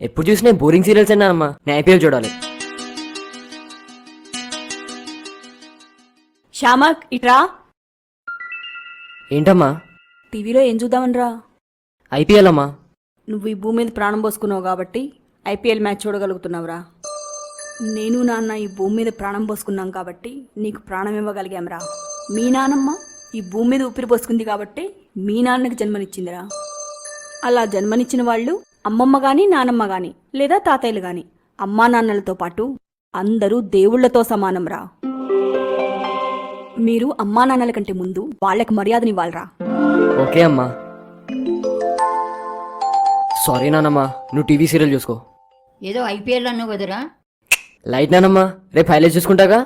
ఎప్పుడు చూసినా boring serials అమ్మా. నేను ఐపీఎల్ చూడాలి. శ్యామక్ ఇట్రా. ఏంటమ్మా? టీవీలో ఏం చూద్దామనరా? ఐపీఎల్ అమ్మా. నువ్వు ఈ భూమి మీద ప్రాణం పోసుకున్నావు కాబట్టి ఐపీఎల్ మ్యాచ్ చూడగలుగుతున్నావురా. నేను నాన్న ఈ భూమి మీద ప్రాణం పోసుకున్నాం కాబట్టి నీకు ప్రాణం ఇవ్వగలిగాంరా. మీ నానమ్మ ఈ భూమి మీద ఊపిరి పోసుకుంది కాబట్టి మీ నాన్నకి జన్మనిచ్చిందిరా. అలా జన్మనిచ్చిన వాళ్ళు అమ్మమ్మ గాని నానమ్మ గాని లేదా తాతయ్యలు గాని అమ్మా నాన్నలతో పాటు అందరూ దేవుళ్లతో సమానంరా. మీరు అమ్మా నాన్నల కంటే ముందు వాళ్ళకి మర్యాదనివ్వాలరా. ఓకే అమ్మా. సారీ నానమ్మా, నువ్వు టీవీ సీరియల్ చూసుకో. ఏదో ఐపీఎల్ అన్నావు కదరా. లైట్ నానమ్మా, రేపు హైలైట్ చూసుకుంటాగా.